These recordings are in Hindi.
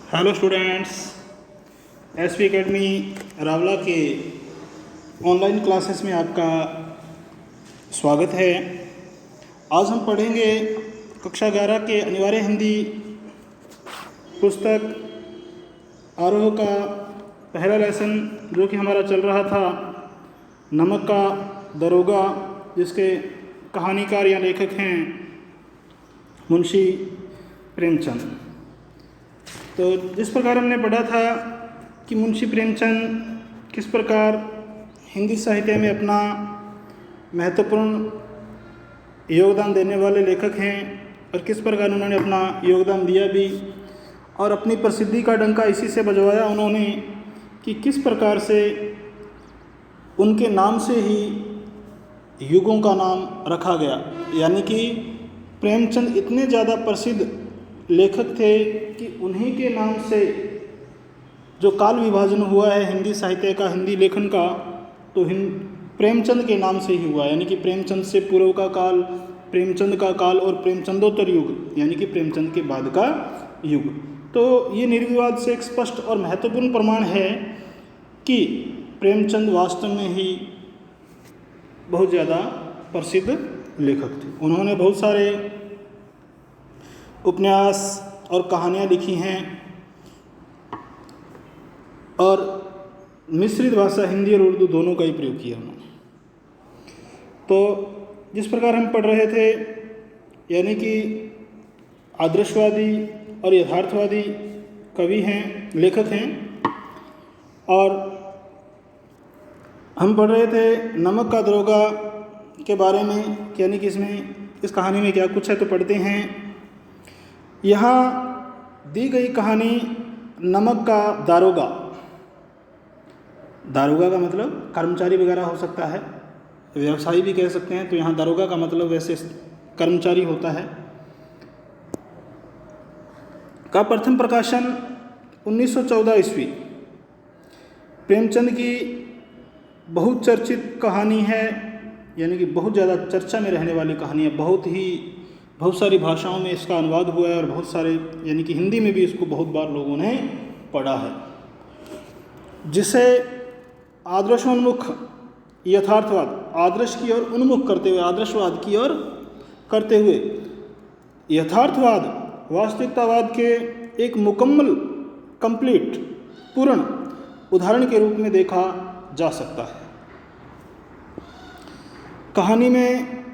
Hello students, SP academy Rawla के ऑनलाइन क्लासेस में आपका स्वागत है। आज हम पढ़ेंगे कक्षा 11 के अनिवार्य हिंदी पुस्तक आरोह का पहला लेसन, जो कि हमारा चल रहा था नमक का दरोगा, जिसके कहानीकार या लेखक हैं मुंशी प्रेमचंद। तो जिस प्रकार हमने पढ़ा था कि मुंशी प्रेमचंद किस प्रकार हिंदी साहित्य में अपना महत्वपूर्ण योगदान देने वाले लेखक हैं और किस प्रकार उन्होंने अपना योगदान दिया भी और अपनी प्रसिद्धि का डंका इसी से बजवाया उन्होंने कि किस प्रकार से उनके नाम से ही युगों का नाम रखा गया। यानी कि प्रेमचंद इतने ज़्यादा प्रसिद्ध लेखक थे कि उन्हीं के नाम से जो काल विभाजन हुआ है हिंदी साहित्य का, हिंदी लेखन का, तो प्रेमचंद के नाम से ही हुआ। यानी कि प्रेमचंद से पूर्व का काल, प्रेमचंद का काल और प्रेमचंदोत्तर युग, यानी कि प्रेमचंद के बाद का युग। तो ये निर्विवाद से एक स्पष्ट और महत्वपूर्ण प्रमाण है कि प्रेमचंद वास्तव में ही बहुत ज़्यादा प्रसिद्ध लेखक थे। उन्होंने बहुत सारे उपन्यास और कहानियाँ लिखी हैं और मिश्रित भाषा हिंदी और उर्दू दोनों का ही प्रयोग किया उन्होंने। तो जिस प्रकार हम पढ़ रहे थे, यानी कि आदर्शवादी और यथार्थवादी कवि हैं, लेखक हैं, और हम पढ़ रहे थे नमक का दरोगा के बारे में, यानी कि इस कहानी में क्या कुछ है। तो पढ़ते हैं। यहाँ दी गई कहानी नमक का दारोगा। दारोगा का मतलब कर्मचारी वगैरह हो सकता है, व्यवसायी भी कह सकते हैं। तो यहाँ दारोगा का मतलब वैसे कर्मचारी होता है। का प्रथम प्रकाशन 1914 ईस्वी। प्रेमचंद की बहुत चर्चित कहानी है, यानी कि बहुत ज़्यादा चर्चा में रहने वाली कहानी है। बहुत सारी भाषाओं में इसका अनुवाद हुआ है और बहुत सारे, यानी कि हिंदी में भी इसको बहुत बार लोगों ने पढ़ा है। जिसे आदर्शोन्मुख यथार्थवाद, आदर्श की ओर उन्मुख करते हुए, आदर्शवाद की ओर करते हुए यथार्थवाद, वास्तविकतावाद के एक मुकम्मल, कंप्लीट, पूर्ण उदाहरण के रूप में देखा जा सकता है। कहानी में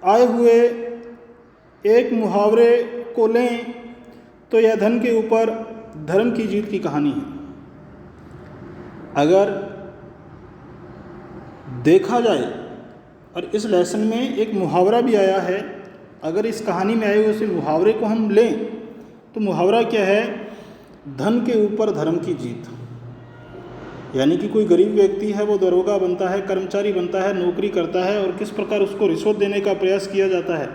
आए हुए एक मुहावरे को लें तो यह धन के ऊपर धर्म की जीत की कहानी है। अगर देखा जाए, और इस लेसन में एक मुहावरा भी आया है, अगर इस कहानी में आए हुए उस मुहावरे को हम लें तो मुहावरा क्या है? धन के ऊपर धर्म की जीत। यानी कि कोई गरीब व्यक्ति है, वो दरोगा बनता है, कर्मचारी बनता है, नौकरी करता है, और किस प्रकार उसको रिश्वत देने का प्रयास किया जाता है,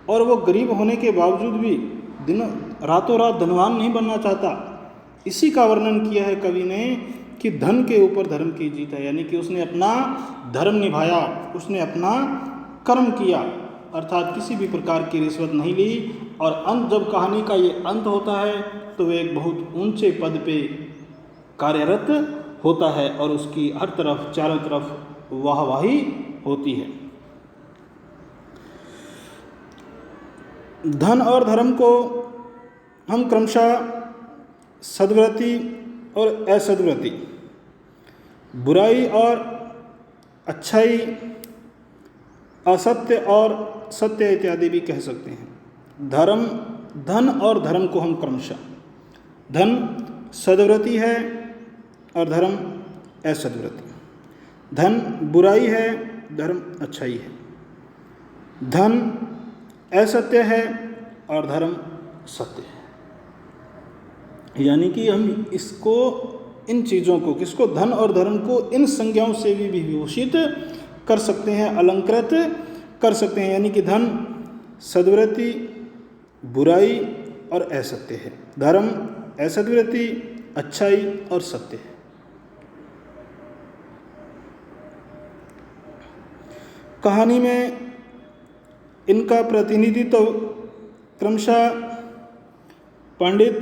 और वो गरीब होने के बावजूद भी रातों रात धनवान नहीं बनना चाहता। इसी का वर्णन किया है कवि ने कि धन के ऊपर धर्म की जीत है। यानी कि उसने अपना धर्म निभाया, उसने अपना कर्म किया, अर्थात किसी भी प्रकार की रिश्वत नहीं ली। और अंत, जब कहानी का ये अंत होता है, तो वह एक बहुत ऊंचे पद पे कार्यरत होता है और उसकी हर तरफ, चारों तरफ वाहवाही होती है। धन और धर्म को हम क्रमशः सद्वृत्ति और असद्वृत्ति, बुराई और अच्छाई, असत्य और सत्य इत्यादि भी कह सकते हैं। धन और धर्म को हम क्रमशः, धन सद्वृत्ति है और धर्म असद्वृत्ति, धन बुराई है, धर्म अच्छाई है, धन असत्य है और धर्म सत्य है। यानी कि हम इसको, इन चीज़ों को, किसको, धन और धर्म को इन संज्ञाओं से भी विभूषित कर सकते हैं, अलंकृत कर सकते हैं। यानी कि धन सद्वृत्ति, बुराई और असत्य है, धर्म असद्वृत्ति, अच्छाई और सत्य है। कहानी में इनका प्रतिनिधित्व क्रमशः पंडित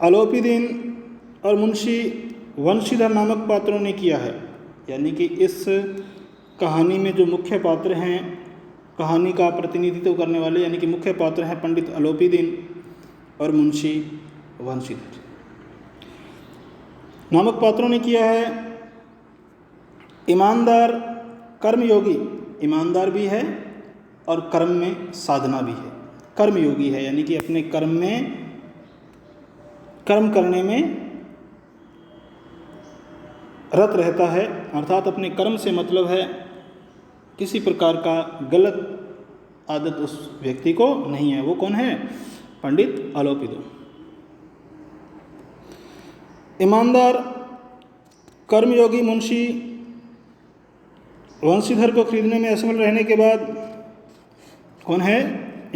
अलोपीदीन और मुंशी वंशीधर नामक पात्रों ने किया है। यानी कि इस कहानी में जो मुख्य पात्र हैं, कहानी का प्रतिनिधित्व करने वाले यानी कि मुख्य पात्र हैं पंडित अलोपीदीन और मुंशी वंशीधर नामक पात्रों ने किया है। ईमानदार कर्मयोगी, ईमानदार भी है और कर्म में साधना भी है। कर्मयोगी है यानी कि अपने कर्म करने में रत रहता है, अर्थात अपने कर्म से मतलब है किसी प्रकार का गलत आदत उस व्यक्ति को नहीं है। वो कौन है? पंडित अलोपीदीन। ईमानदार कर्मयोगी मुंशी वंशीधर को खरीदने में असफल रहने के बाद कौन है?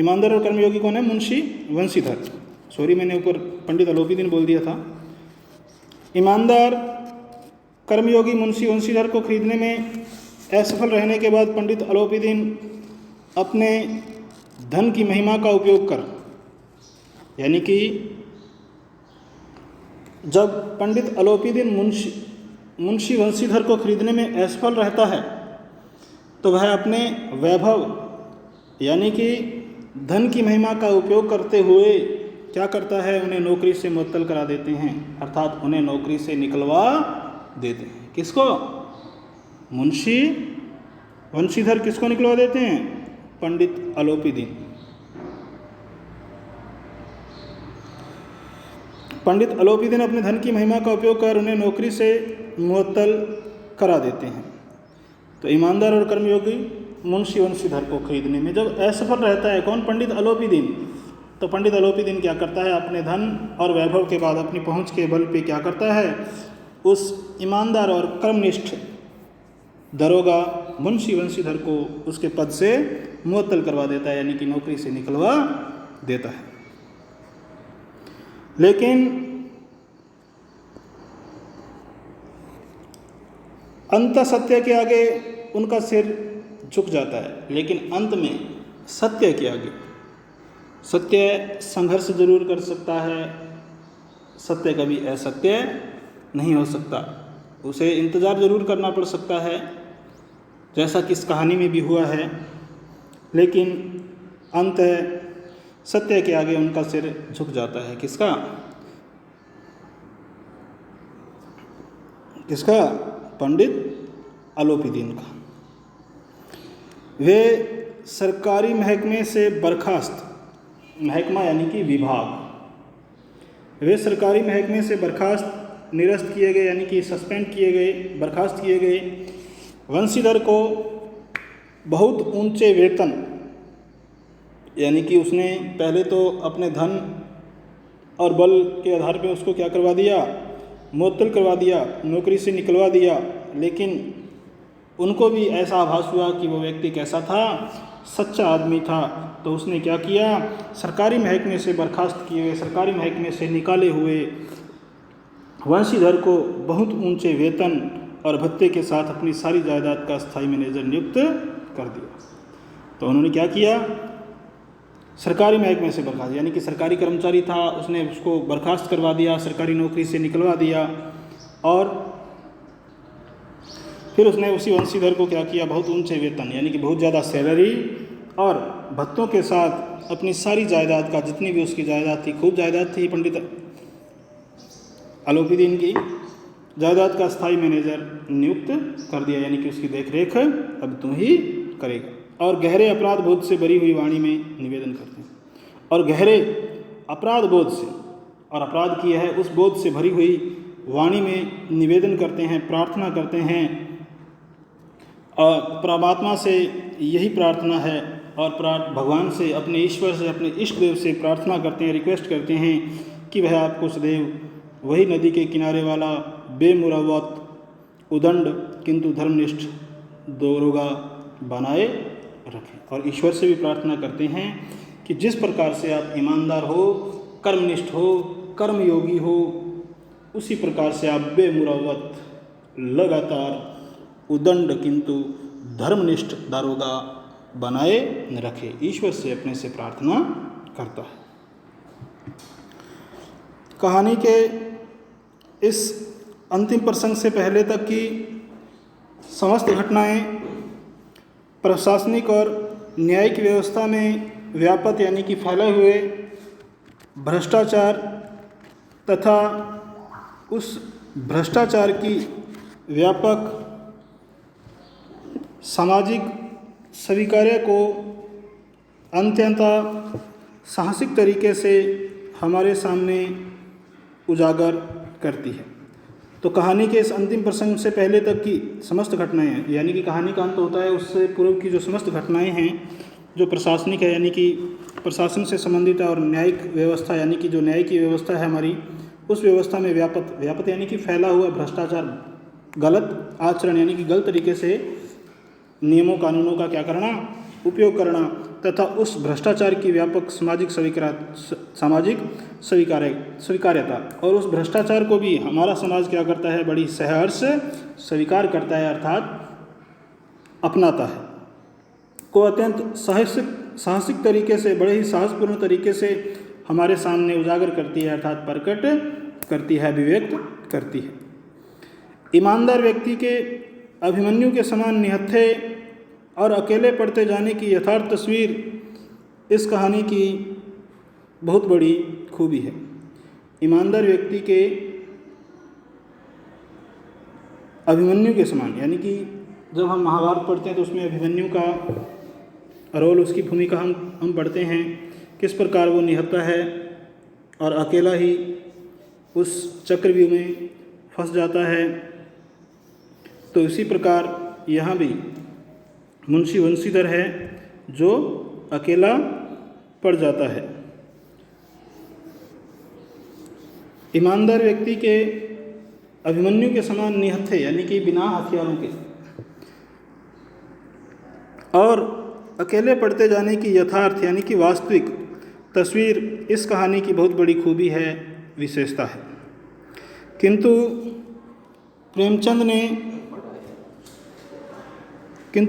ईमानदार और कर्मयोगी कौन है? मुंशी वंशीधर। सॉरी, मैंने ऊपर पंडित अलोपीदीन बोल दिया था। ईमानदार कर्मयोगी मुंशी वंशीधर को खरीदने में असफल रहने के बाद पंडित अलोपीदीन अपने धन की महिमा का उपयोग कर, यानी कि जब पंडित अलोपीदीन मुंशी वंशीधर को खरीदने में असफल रहता है तो वह अपने वैभव यानी कि धन की महिमा का उपयोग करते हुए क्या करता है? उन्हें नौकरी से मुअत्तल करा देते हैं, अर्थात उन्हें नौकरी से निकलवा देते हैं। किसको? मुंशी वंशीधर किसको निकलवा देते हैं? पंडित अलोपीदीन। पंडित अलोपीदीन अपने धन की महिमा का उपयोग कर उन्हें नौकरी से मुअत्तल करा देते हैं। तो ईमानदार और कर्मयोगी मुंशी वंशीधर को खरीदने में जब असफल रहता है कौन? पंडित अलोपीदीन। तो पंडित अलोपीदीन क्या करता है? अपने धन और वैभव के बाद अपनी पहुंच के बल पे क्या करता है? उस ईमानदार और कर्मनिष्ठ दरोगा मुंशी वंशीधर को उसके पद से मुअत्तल करवा देता है, यानी कि नौकरी से निकलवा देता है। लेकिन अंत सत्य के आगे उनका सिर झुक जाता है। लेकिन अंत में सत्य के आगे, सत्य संघर्ष जरूर कर सकता है, सत्य कभी असत्य नहीं हो सकता, उसे इंतज़ार जरूर करना पड़ सकता है, जैसा कि इस कहानी में भी हुआ है। लेकिन अंत सत्य के आगे उनका सिर झुक जाता है। किसका? किसका? पंडित अलोपीदीन का। वे सरकारी महकमे से बर्खास्त, महकमा यानी कि विभाग, वे सरकारी महकमे से बर्खास्त निरस्त किए गए यानी कि सस्पेंड किए गए, बर्खास्त किए गए। वंशीधर को बहुत ऊंचे वेतन, यानी कि उसने पहले तो अपने धन और बल के आधार पर उसको क्या करवा दिया? मुअत्तल करवा दिया, नौकरी से निकलवा दिया। लेकिन उनको भी ऐसा आभास हुआ कि वो व्यक्ति कैसा था? सच्चा आदमी था। तो उसने क्या किया? सरकारी महकमे से बर्खास्त किए हुए, सरकारी महकमे से निकाले हुए वंशीधर को बहुत ऊंचे वेतन और भत्ते के साथ अपनी सारी जायदाद का स्थायी मैनेजर नियुक्त कर दिया। तो उन्होंने क्या किया? सरकारी महकमे से बर्खास्त, यानी कि सरकारी कर्मचारी था, उसने उसको बर्खास्त करवा दिया, सरकारी नौकरी से निकलवा दिया। और फिर उसने उसी वंशीधर को क्या किया? बहुत ऊंचे वेतन यानी कि बहुत ज़्यादा सैलरी और भत्तों के साथ अपनी सारी जायदाद का, जितनी भी उसकी जायदाद थी, खूब जायदाद थी पंडित अलोपीदीन की, जायदाद का स्थायी मैनेजर नियुक्त कर दिया, यानी कि उसकी देखरेख अब तू ही करेगा। और गहरे अपराध बोध से भरी हुई वाणी में निवेदन करते हैं, और गहरे अपराध बोध से, और अपराध किया है उस बोध से भरी हुई वाणी में निवेदन करते हैं, प्रार्थना करते हैं। और परमात्मा से यही प्रार्थना है, और भगवान से, अपने ईश्वर से, अपने इष्ट देव से प्रार्थना करते हैं, रिक्वेस्ट करते हैं कि वह आपको सदैव वही नदी के किनारे वाला बेमुरवत उदंड किंतु धर्मनिष्ठ दरोगा बनाए रखें। और ईश्वर से भी प्रार्थना करते हैं कि जिस प्रकार से आप ईमानदार हो, कर्मनिष्ठ हो, कर्मयोगी हो, उसी प्रकार से आप बेमुरवत, लगातार उदंड किंतु धर्मनिष्ठ दारोगा बनाए न रखे। ईश्वर से अपने से प्रार्थना करता है। कहानी के इस अंतिम प्रसंग से पहले तक की समस्त घटनाएं प्रशासनिक और न्यायिक व्यवस्था में व्यापक यानी कि फैले हुए भ्रष्टाचार तथा उस भ्रष्टाचार की व्यापक सामाजिक स्वीकार्य को अत्यंत साहसिक तरीके से हमारे सामने उजागर करती है। तो कहानी के इस अंतिम प्रसंग से पहले तक की समस्त घटनाएं हैं, यानी कि कहानी का अंत होता है उससे पूर्व की जो समस्त घटनाएं हैं जो प्रशासनिक है यानी कि प्रशासन से संबंधित है, और न्यायिक व्यवस्था यानी कि जो न्याय की व्यवस्था है हमारी, उस व्यवस्था में व्यापक यानी कि फैला हुआ भ्रष्टाचार, गलत आचरण यानी कि गलत तरीके से नियमों कानूनों का क्या करना, उपयोग करना, तथा उस भ्रष्टाचार की व्यापक सामाजिक स्वीकार्यता, और उस भ्रष्टाचार को भी हमारा समाज क्या करता है, बड़ी सहर्ष स्वीकार करता है, अर्थात अपनाता है, को अत्यंत साहसिक तरीके से, बड़े ही साहसपूर्ण तरीके से हमारे सामने उजागर करती है, अर्थात प्रकट करती है, अभिव्यक्त करती है। ईमानदार व्यक्ति के अभिमन्यु के समान निहत्थे और अकेले पड़ते जाने की यथार्थ तस्वीर इस कहानी की बहुत बड़ी खूबी है। ईमानदार व्यक्ति के अभिमन्यु के समान, यानी कि जब हम महाभारत पढ़ते हैं तो उसमें अभिमन्यु का रोल, उसकी भूमिका हम पढ़ते हैं, किस प्रकार वो निहत्था है और अकेला ही उस चक्रव्यूह में फंस जाता है। तो इसी प्रकार यहाँ भी मुंशी वंशीधर है जो अकेला पड़ जाता है। ईमानदार व्यक्ति के अभिमन्यु के समान निहत्थे यानी कि बिना हथियारों के और अकेले पड़ते जाने की यथार्थ यानी कि वास्तविक तस्वीर इस कहानी की बहुत बड़ी खूबी है, विशेषता है। किंतु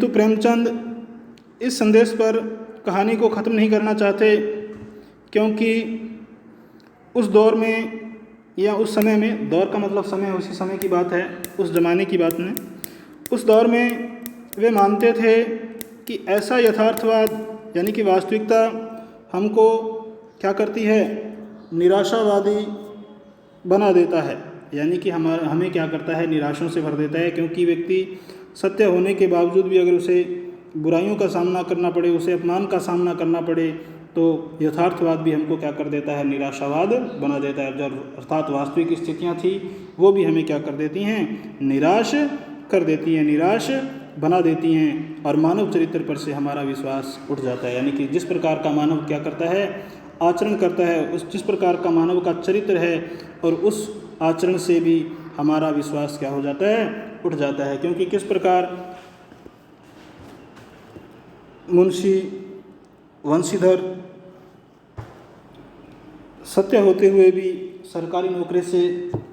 प्रेमचंद इस संदेश पर कहानी को ख़त्म नहीं करना चाहते, क्योंकि उस दौर में या उस समय में, दौर का मतलब समय, उसी समय की बात है, उस ज़माने की बात नहीं, उस दौर में वे मानते थे कि ऐसा यथार्थवाद यानी कि वास्तविकता हमको क्या करती है, निराशावादी बना देता है, यानी कि हमें क्या करता है, निराशों से भर देता है। क्योंकि व्यक्ति सत्य होने के बावजूद भी अगर उसे बुराइयों का सामना करना पड़े, उसे अपमान का सामना करना पड़े, तो यथार्थवाद भी हमको क्या कर देता है, निराशावाद बना देता है। जब अर्थात वास्तविक स्थितियाँ थी वो भी हमें क्या कर देती हैं, निराश कर देती हैं, निराश बना देती हैं, और मानव चरित्र पर से हमारा विश्वास उठ जाता है। यानी कि जिस प्रकार का मानव क्या करता है, आचरण करता है, उस जिस प्रकार का मानव का चरित्र है, और उस आचरण से भी हमारा विश्वास क्या हो जाता है, उठ जाता है। क्योंकि किस प्रकार मुंशी वंशीधर सत्य होते हुए भी सरकारी नौकरी से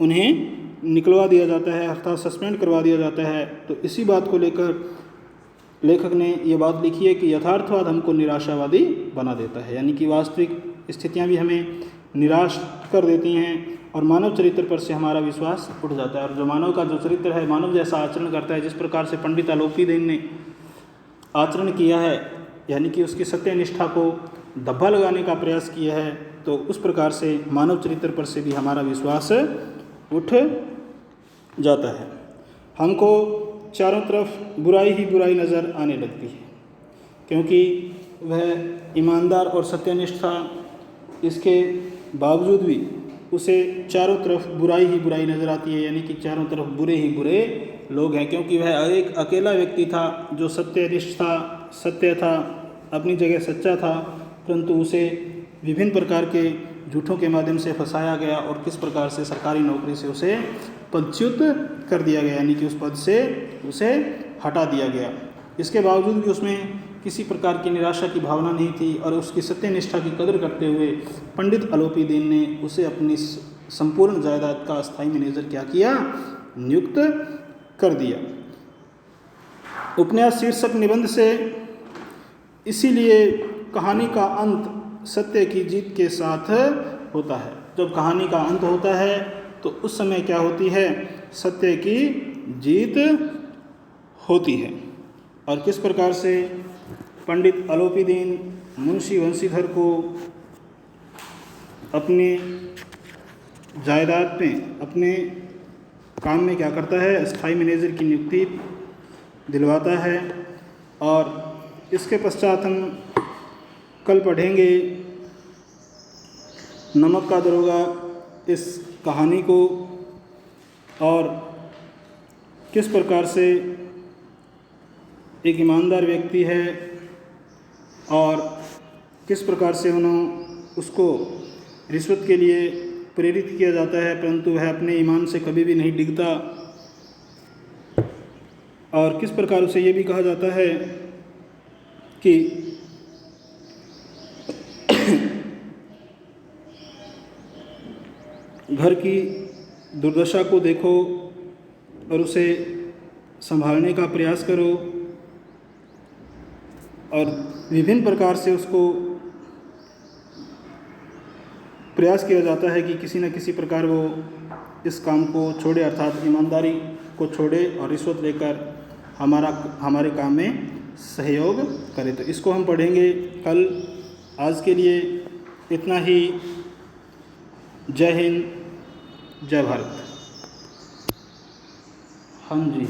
उन्हें निकलवा दिया जाता है, अर्थात सस्पेंड करवा दिया जाता है। तो इसी बात को लेकर लेखक ने ये बात लिखी है कि यथार्थवाद हमको निराशावादी बना देता है, यानी कि वास्तविक स्थितियां भी हमें निराश कर देती हैं, और मानव चरित्र पर से हमारा विश्वास उठ जाता है। और जो मानव का जो चरित्र है, मानव जैसा आचरण करता है, जिस प्रकार से पंडित आलोपीदेन ने आचरण किया है, यानी कि उसकी सत्यनिष्ठा को धब्बा लगाने का प्रयास किया है, तो उस प्रकार से मानव चरित्र पर से भी हमारा विश्वास उठ जाता है। हमको चारों तरफ बुराई ही बुराई नज़र आने लगती है, क्योंकि वह ईमानदार और सत्यनिष्ठा इसके बावजूद भी उसे चारों तरफ बुराई ही बुराई नज़र आती है, यानी कि चारों तरफ बुरे ही बुरे लोग हैं। क्योंकि वह एक अकेला व्यक्ति था जो सत्यनिष्ठ था, सत्य था, अपनी जगह सच्चा था, परंतु उसे विभिन्न प्रकार के झूठों के माध्यम से फंसाया गया, और किस प्रकार से सरकारी नौकरी से उसे पदच्युत कर दिया गया, यानी कि उस पद से उसे हटा दिया गया। इसके बावजूद भी उसमें किसी प्रकार की निराशा की भावना नहीं थी, और उसकी सत्यनिष्ठा की कदर करते हुए पंडित आलोपीदेन ने उसे अपनी संपूर्ण जायदाद का स्थायी मैनेजर क्या किया, नियुक्त कर दिया। उपन्यास शीर्षक निबंध से इसीलिए कहानी का अंत सत्य की जीत के साथ होता है। जब कहानी का अंत होता है तो उस समय क्या होती है, सत्य की जीत होती है। और किस प्रकार से पंडित आलोपीदीन मुंशी वंशीधर को अपने जायदाद में, अपने काम में क्या करता है, स्थायी मैनेजर की नियुक्ति दिलवाता है। और इसके पश्चात हम कल पढ़ेंगे नमक का दरोगा इस कहानी को, और किस प्रकार से एक ईमानदार व्यक्ति है और किस प्रकार से उसको रिश्वत के लिए प्रेरित किया जाता है, परंतु वह अपने ईमान से कभी भी नहीं डिगता। और किस प्रकार उसे ये भी कहा जाता है कि घर की दुर्दशा को देखो और उसे संभालने का प्रयास करो, और विभिन्न प्रकार से उसको प्रयास किया जाता है कि किसी न किसी प्रकार वो इस काम को छोड़े, अर्थात ईमानदारी को छोड़े और रिश्वत लेकर हमारे काम में सहयोग करे। तो इसको हम पढ़ेंगे कल। आज के लिए इतना ही। जय हिंद, जय भारत। हाँ जी।